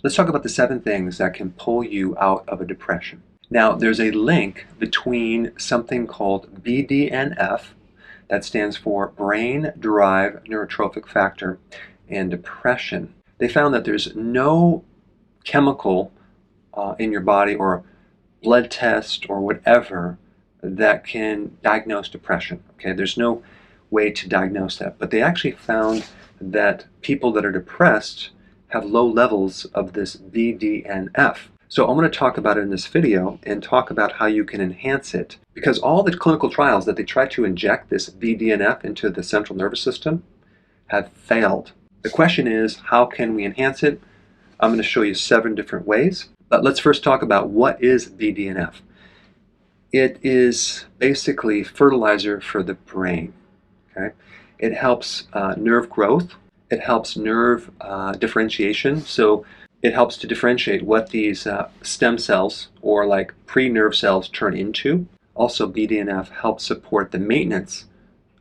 Let's talk about the 7 things that can pull you out of a depression. Now, there's a link between something called BDNF, that stands for brain-derived neurotrophic factor, and depression. They found that there's no chemical in your body or blood test or whatever that can diagnose depression. Okay, there's no way to diagnose that, but they actually found that people that are depressed have low levels of this BDNF. So I'm going to talk about it in this video and talk about how you can enhance it, because all the clinical trials that they try to inject this BDNF into the central nervous system have failed. The question is, how can we enhance it? I'm going to show you 7 different ways, but let's first talk about what is BDNF. It is basically fertilizer for the brain. Okay? It helps nerve growth. It helps nerve differentiation. So it helps to differentiate what these stem cells or like pre-nerve cells turn into. Also, BDNF helps support the maintenance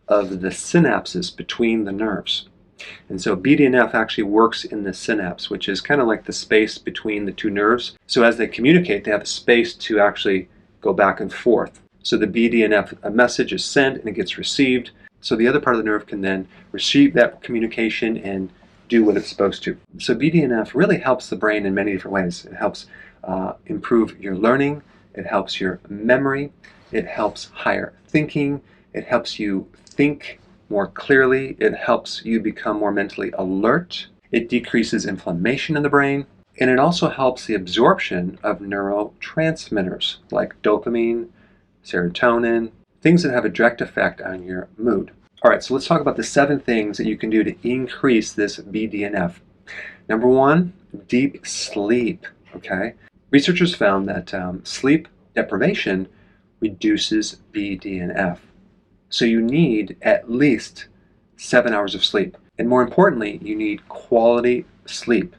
of the synapses between the nerves. And so BDNF actually works in the synapse, which is kind of like the space between the 2 nerves. So as they communicate, they have a space to actually go back and forth. So the BDNF message is sent and it gets received. So the other part of the nerve can then receive that communication and do what it's supposed to. So BDNF really helps the brain in many different ways. It helps improve your learning. It helps your memory. It helps higher thinking. It helps you think more clearly. It helps you become more mentally alert. It decreases inflammation in the brain. And it also helps the absorption of neurotransmitters like dopamine, serotonin, things that have a direct effect on your mood. All right, so let's talk about the 7 things that you can do to increase this BDNF. Number 1, deep sleep. Okay, researchers found that sleep deprivation reduces BDNF. So you need at least 7 hours of sleep. And more importantly, you need quality sleep.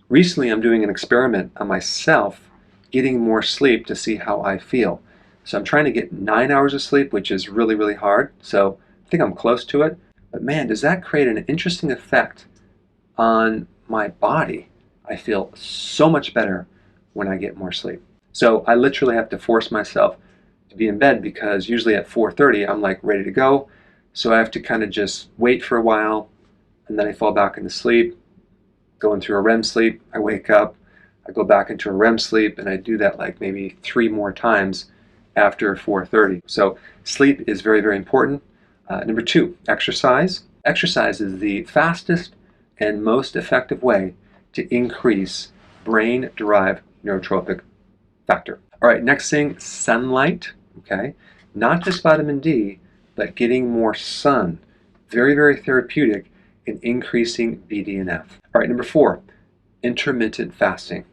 Recently, I'm doing an experiment on myself, getting more sleep to see how I feel. So I'm trying to get 9 hours of sleep, which is really, really hard. So I think I'm close to it. But man, does that create an interesting effect on my body. I feel so much better when I get more sleep. So I literally have to force myself to be in bed, because usually at 4:30 I'm like ready to go. So I have to kind of just wait for a while, and then I fall back into sleep, go into a REM sleep. I wake up, I go back into a REM sleep, and I do that like maybe 3 more times after 4:30. So sleep is very, very important. Number 2, exercise. Exercise is the fastest and most effective way to increase brain-derived neurotrophic factor. All right, next thing, sunlight. Okay, not just vitamin D, but getting more sun. Very, very therapeutic in increasing BDNF. All right, number 4, intermittent fasting,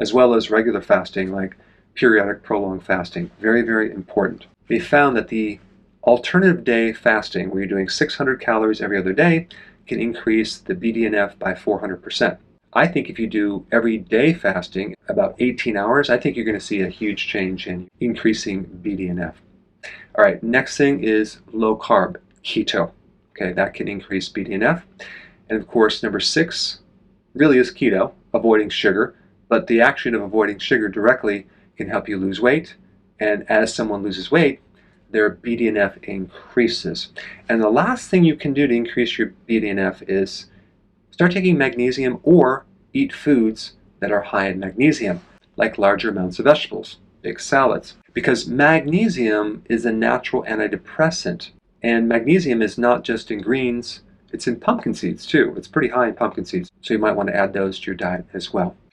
as well as regular fasting like periodic prolonged fasting. Very, very important. They found that the alternative day fasting, where you're doing 600 calories every other day, can increase the BDNF by 400%. I think if you do everyday fasting, about 18 hours, I think you're going to see a huge change in increasing BDNF. All right, next thing is low carb, keto. Okay, that can increase BDNF. And of course, number 6 really is keto, avoiding sugar. But the action of avoiding sugar directly can help you lose weight. And as someone loses weight, their BDNF increases. And the last thing you can do to increase your BDNF is start taking magnesium or eat foods that are high in magnesium, like larger amounts of vegetables, big salads. Because magnesium is a natural antidepressant. And magnesium is not just in greens, it's in pumpkin seeds too. It's pretty high in pumpkin seeds. So you might want to add those to your diet as well.